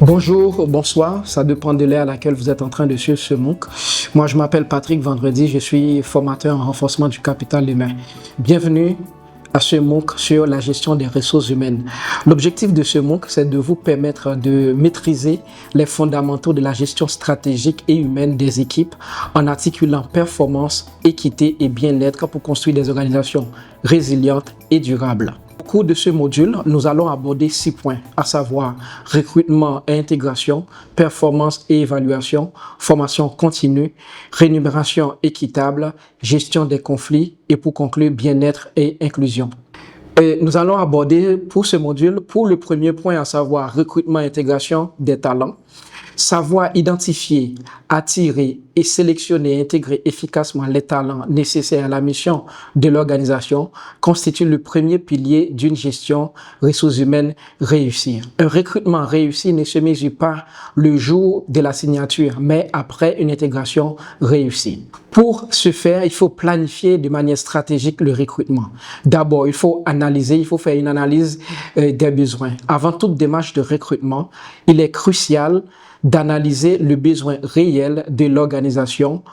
Bonjour, bonsoir, ça dépend de l'heure à laquelle vous êtes en train de suivre ce MOOC. Moi, je m'appelle Patrick Vendredi, je suis formateur en renforcement du capital humain. Bienvenue à ce MOOC sur la gestion des ressources humaines. L'objectif de ce MOOC, c'est de vous permettre de maîtriser les fondamentaux de la gestion stratégique et humaine des équipes en articulant performance, équité et bien-être pour construire des organisations résilientes et durables. Au cours de ce module, nous allons aborder 6 points, à savoir recrutement et intégration, performance et évaluation, formation continue, rémunération équitable, gestion des conflits et pour conclure, bien-être et inclusion. Nous allons aborder pour ce module, pour le premier point, à savoir recrutement et intégration des talents, savoir identifier, attirer et sélectionner et intégrer efficacement les talents nécessaires à la mission de l'organisation constitue le premier pilier d'une gestion ressources humaines réussie. Un recrutement réussi ne se mesure pas le jour de la signature, mais après une intégration réussie. Pour ce faire, il faut planifier de manière stratégique le recrutement. D'abord, il faut analyser, il faut faire une analyse des besoins. Avant toute démarche de recrutement, il est crucial d'analyser le besoin réel de l'organisation.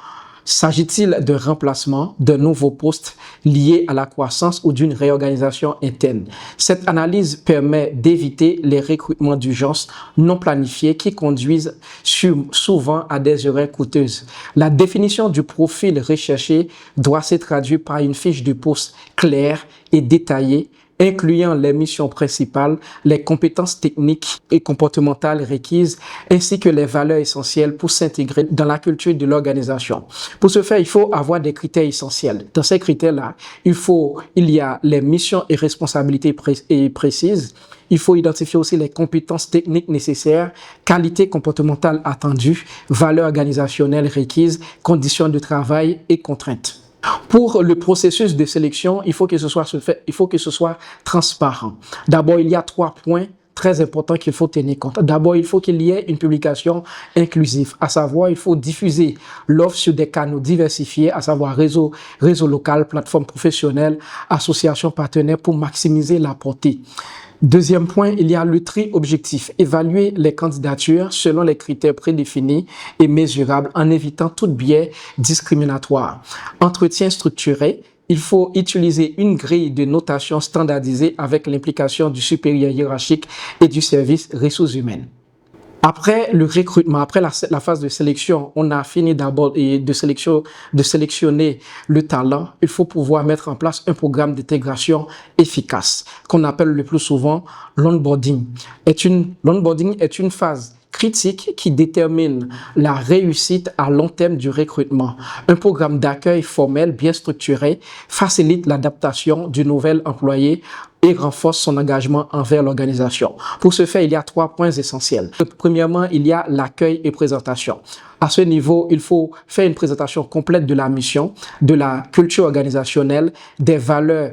S'agit-il d'un remplacement, d'un nouveau poste lié à la croissance ou d'une réorganisation interne? Cette analyse permet d'éviter les recrutements d'urgence non planifiés qui conduisent souvent à des erreurs coûteuses. La définition du profil recherché doit se traduire par une fiche de poste claire et détaillée, incluant les missions principales, les compétences techniques et comportementales requises, ainsi que les valeurs essentielles pour s'intégrer dans la culture de l'organisation. Pour ce faire, il faut avoir des critères essentiels. Dans ces critères-là, il y a les missions et responsabilités précises. Il faut identifier aussi les compétences techniques nécessaires, qualités comportementales attendues, valeurs organisationnelles requises, conditions de travail et contraintes. Pour le processus de sélection, il faut que ce soit transparent. D'abord, il y a 3 points très importants qu'il faut tenir compte. D'abord, il faut qu'il y ait une publication inclusive, à savoir, il faut diffuser l'offre sur des canaux diversifiés, à savoir réseau local, plateforme professionnelle, associations partenaires pour maximiser la portée. Deuxième point, il y a le tri objectif. Évaluer les candidatures selon les critères prédéfinis et mesurables en évitant tout biais discriminatoire. Entretien structuré. Il faut utiliser une grille de notation standardisée avec l'implication du supérieur hiérarchique et du service ressources humaines. Après le recrutement, après la phase de sélection, on a fini d'abord de sélectionner le talent. Il faut pouvoir mettre en place un programme d'intégration efficace, qu'on appelle le plus souvent l'onboarding. L'onboarding est une phase critique qui détermine la réussite à long terme du recrutement. Un programme d'accueil formel bien structuré facilite l'adaptation du nouvel employé et renforce son engagement envers l'organisation. Pour ce faire, il y a 3 points essentiels. Premièrement, il y a l'accueil et présentation. À ce niveau, il faut faire une présentation complète de la mission, de la culture organisationnelle, des valeurs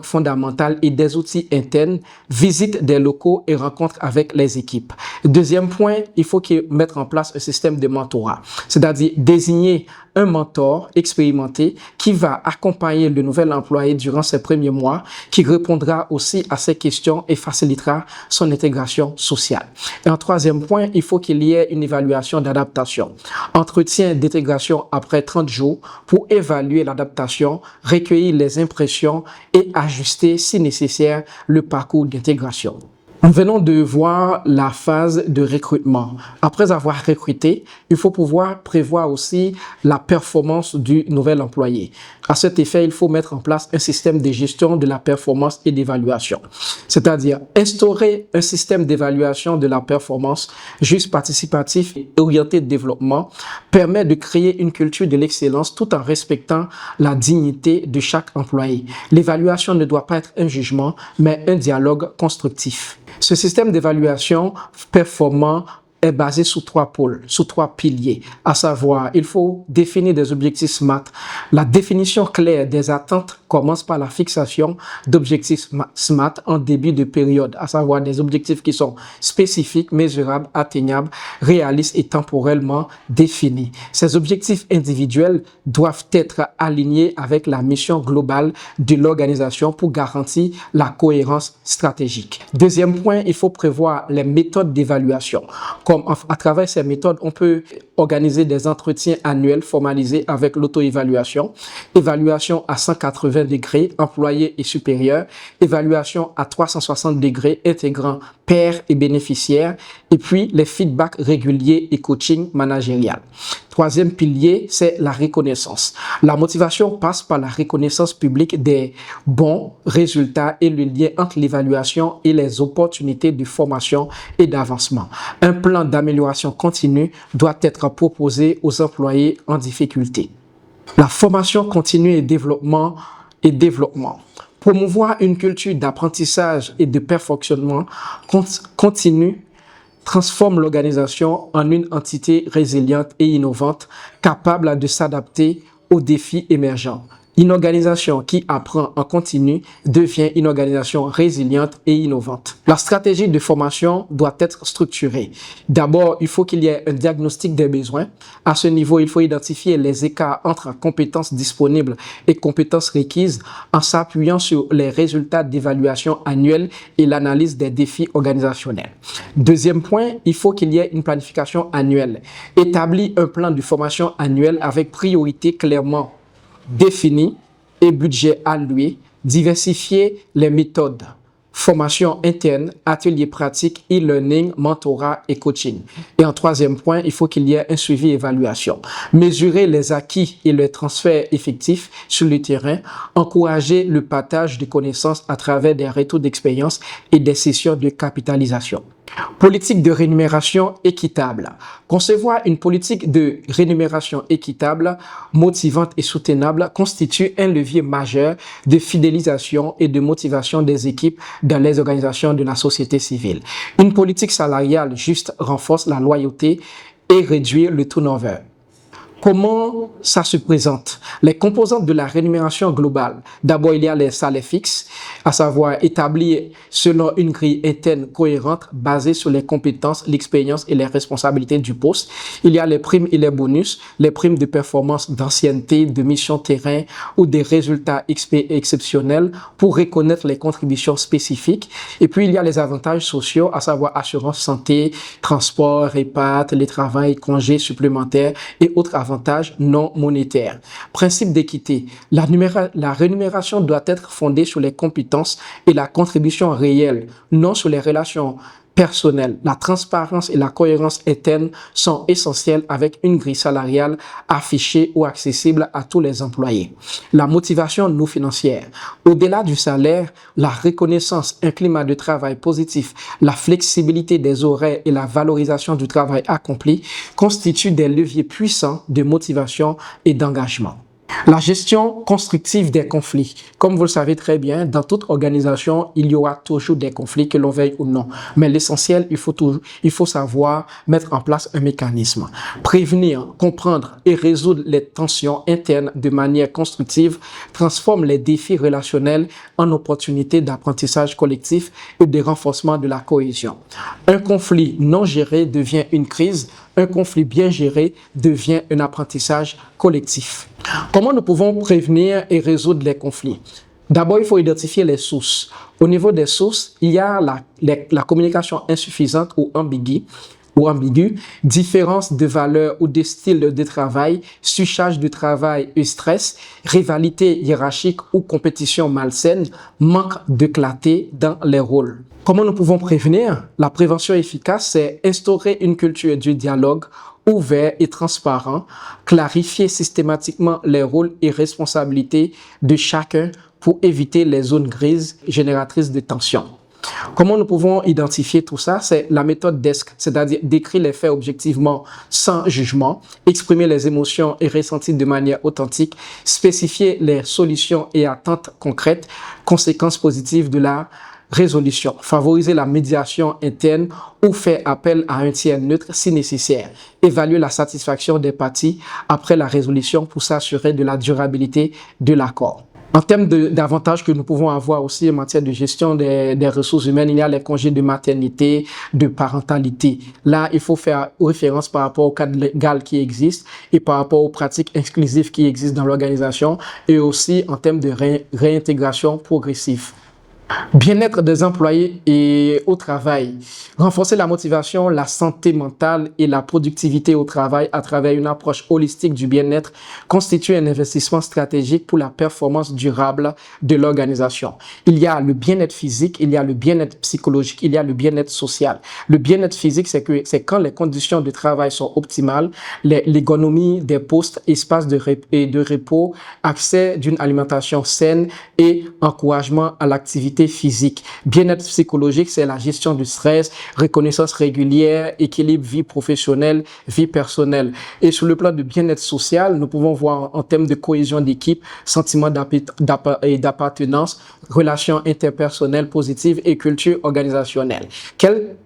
fondamentales et des outils internes, visite des locaux et rencontres avec les équipes. Deuxième point, il faut mettre en place un système de mentorat, c'est-à-dire désigner un mentor expérimenté qui va accompagner le nouvel employé durant ses premiers mois, qui répondra aussi à ses questions et facilitera son intégration sociale. Et en troisième point, il faut qu'il y ait une évaluation d'adaptation. Entretien d'intégration après 30 jours pour évaluer l'adaptation, recueillir les impressions et ajuster, si nécessaire, le parcours d'intégration. Nous venons de voir la phase de recrutement. Après avoir recruté, il faut pouvoir prévoir aussi la performance du nouvel employé. À cet effet, il faut mettre en place un système de gestion de la performance et d'évaluation. C'est-à-dire instaurer un système d'évaluation de la performance juste participatif et orienté de développement permet de créer une culture de l'excellence tout en respectant la dignité de chaque employé. L'évaluation ne doit pas être un jugement, mais un dialogue constructif. Ce système d'évaluation performant est basé sur 3 pôles, sur 3 piliers, à savoir, il faut définir des objectifs SMART. La définition claire des attentes commence par la fixation d'objectifs SMART en début de période, à savoir des objectifs qui sont spécifiques, mesurables, atteignables, réalistes et temporellement définis. Ces objectifs individuels doivent être alignés avec la mission globale de l'organisation pour garantir la cohérence stratégique. Deuxième point, il faut prévoir les méthodes d'évaluation. Comme à travers ces méthodes, on peut organiser des entretiens annuels formalisés avec l'auto-évaluation, évaluation à 180 degrés, employés et supérieurs, évaluation à 360 degrés, intégrant pairs et bénéficiaires, et puis les feedbacks réguliers et coaching managérial. Troisième pilier, c'est la reconnaissance. La motivation passe par la reconnaissance publique des bons résultats et le lien entre l'évaluation et les opportunités de formation et d'avancement. Un plan d'amélioration continue doit être proposé aux employés en difficulté. La formation continue et développement. Promouvoir une culture d'apprentissage et de perfectionnement continu transforme l'organisation en une entité résiliente et innovante, capable de s'adapter aux défis émergents. Une organisation qui apprend en continu devient une organisation résiliente et innovante. La stratégie de formation doit être structurée. D'abord, il faut qu'il y ait un diagnostic des besoins. À ce niveau, il faut identifier les écarts entre compétences disponibles et compétences requises en s'appuyant sur les résultats d'évaluation annuelle et l'analyse des défis organisationnels. Deuxième point, il faut qu'il y ait une planification annuelle. Établir un plan de formation annuel avec priorité clairement défini et budget alloué, diversifier les méthodes, formation interne, ateliers pratiques, e-learning, mentorat et coaching. Et en troisième point, il faut qu'il y ait un suivi évaluation. Mesurer les acquis et les transferts effectifs sur le terrain, encourager le partage de connaissances à travers des retours d'expérience et des sessions de capitalisation. Politique de rémunération équitable. Concevoir une politique de rémunération équitable, motivante et soutenable constitue un levier majeur de fidélisation et de motivation des équipes dans les organisations de la société civile. Une politique salariale juste renforce la loyauté et réduit le turnover. Comment ça se présente? Les composantes de la rémunération globale. D'abord, il y a les salaires fixes, à savoir établis selon une grille interne cohérente basée sur les compétences, l'expérience et les responsabilités du poste. Il y a les primes et les bonus, les primes de performance, d'ancienneté, de mission terrain ou des résultats exceptionnels pour reconnaître les contributions spécifiques. Et puis, il y a les avantages sociaux, à savoir assurance santé, transport, repas, télétravail, congés supplémentaires et autres avantages non monétaires. Principe d'équité. La rémunération doit être fondée sur les compétences et la contribution réelle, non sur les relations personnelles. La transparence et la cohérence interne sont essentielles avec une grille salariale affichée ou accessible à tous les employés. La motivation non financière. Au-delà du salaire, la reconnaissance, un climat de travail positif, la flexibilité des horaires et la valorisation du travail accompli constituent des leviers puissants de motivation et d'engagement. La gestion constructive des conflits. Comme vous le savez très bien, dans toute organisation, il y aura toujours des conflits, que l'on veuille ou non. Mais l'essentiel, il faut savoir mettre en place un mécanisme. Prévenir, comprendre et résoudre les tensions internes de manière constructive transforme les défis relationnels en opportunités d'apprentissage collectif et de renforcement de la cohésion. Un conflit non géré devient une crise. Un conflit bien géré devient un apprentissage collectif. Comment nous pouvons prévenir et résoudre les conflits? D'abord, il faut identifier les sources. Au niveau des sources, il y a la communication insuffisante ou ambiguë, différence de valeurs ou de style de travail, surcharge de travail et stress, rivalité hiérarchique ou compétition malsaine, manque de clarté dans les rôles. Comment nous pouvons prévenir? La prévention efficace, c'est instaurer une culture du dialogue ouvert et transparent, clarifier systématiquement les rôles et responsabilités de chacun pour éviter les zones grises génératrices de tension. Comment nous pouvons identifier tout ça? C'est la méthode DESC, c'est-à-dire décrire les faits objectivement sans jugement, exprimer les émotions et ressentis de manière authentique, spécifier les solutions et attentes concrètes, conséquences positives de la résolution, favoriser la médiation interne ou faire appel à un tiers neutre si nécessaire, évaluer la satisfaction des parties après la résolution pour s'assurer de la durabilité de l'accord. En termes d'avantages que nous pouvons avoir aussi en matière de gestion des ressources humaines, il y a les congés de maternité, de parentalité. Là, il faut faire référence par rapport au cadre légal qui existe et par rapport aux pratiques exclusives qui existent dans l'organisation et aussi en termes de réintégration progressive. Bien-être des employés et au travail. Renforcer la motivation, la santé mentale et la productivité au travail à travers une approche holistique du bien-être constitue un investissement stratégique pour la performance durable de l'organisation. Il y a le bien-être physique, il y a le bien-être psychologique, il y a le bien-être social. Le bien-être physique, c'est quand les conditions de travail sont optimales, l'économie des postes, espaces de repos, accès d'une alimentation saine et encouragement à l'activité physique. Bien-être psychologique, c'est la gestion du stress, reconnaissance régulière, équilibre vie professionnelle, vie personnelle. Et sur le plan de bien-être social, nous pouvons voir en termes de cohésion d'équipe, sentiment d'appartenance, relations interpersonnelles positives et culture organisationnelle.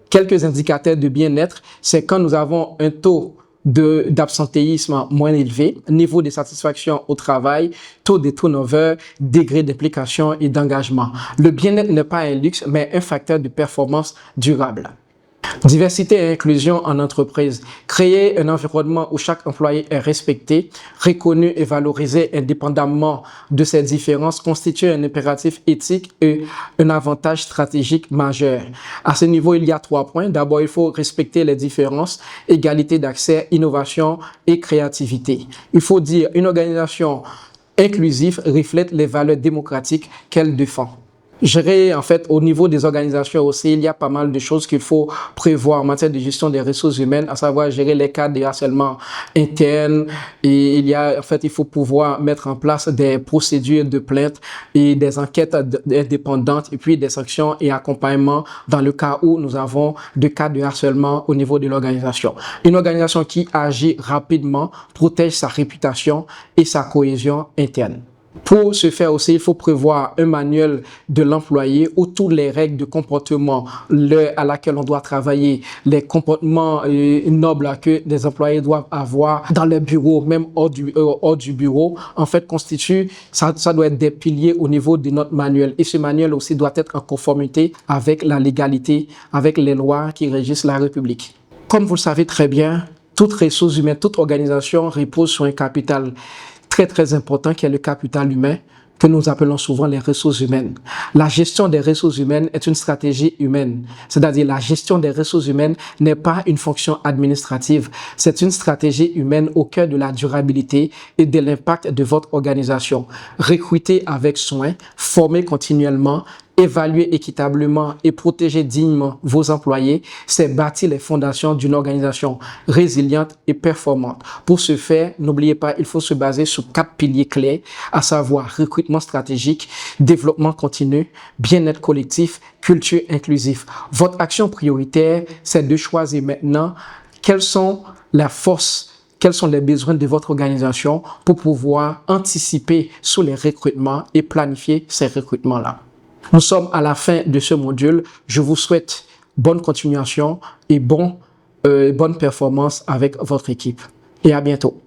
Quelques indicateurs de bien-être, c'est quand nous avons un taux d'absentéisme moins élevé, niveau de satisfaction au travail, taux de turnover, degré d'implication et d'engagement. Le bien-être n'est pas un luxe, mais un facteur de performance durable. Diversité et inclusion en entreprise. Créer un environnement où chaque employé est respecté, reconnu et valorisé indépendamment de ses différences constitue un impératif éthique et un avantage stratégique majeur. À ce niveau, il y a 3 points. D'abord, il faut respecter les différences, égalité d'accès, innovation et créativité. Il faut dire une organisation inclusive reflète les valeurs démocratiques qu'elle défend. Gérer, en fait, au niveau des organisations aussi, il y a pas mal de choses qu'il faut prévoir en matière de gestion des ressources humaines, à savoir gérer les cas de harcèlement interne. Et en fait, il faut pouvoir mettre en place des procédures de plainte et des enquêtes indépendantes et puis des sanctions et accompagnement dans le cas où nous avons des cas de harcèlement au niveau de l'organisation. Une organisation qui agit rapidement protège sa réputation et sa cohésion interne. Pour ce faire aussi, il faut prévoir un manuel de l'employé où toutes les règles de comportement à laquelle on doit travailler, les comportements nobles que les employés doivent avoir dans leur bureau, même hors du bureau, en fait, ça doit être des piliers au niveau de notre manuel. Et ce manuel aussi doit être en conformité avec la légalité, avec les lois qui régissent la République. Comme vous le savez très bien, toute ressource humaine, toute organisation repose sur un capital très important qui est le capital humain que nous appelons souvent les ressources humaines. La gestion des ressources humaines est une stratégie humaine. C'est-à-dire la gestion des ressources humaines n'est pas une fonction administrative. C'est une stratégie humaine au cœur de la durabilité et de l'impact de votre organisation. Recruter avec soin, former continuellement, évaluer équitablement et protéger dignement vos employés, c'est bâtir les fondations d'une organisation résiliente et performante. Pour ce faire, n'oubliez pas, il faut se baser sur 4 piliers clés, à savoir recrutement stratégique, développement continu, bien-être collectif, culture inclusive. Votre action prioritaire, c'est de choisir maintenant quelles sont les forces, quels sont les besoins de votre organisation pour pouvoir anticiper sur les recrutements et planifier ces recrutements-là. Nous sommes à la fin de ce module. Je vous souhaite bonne continuation et bonne performance avec votre équipe. Et à bientôt.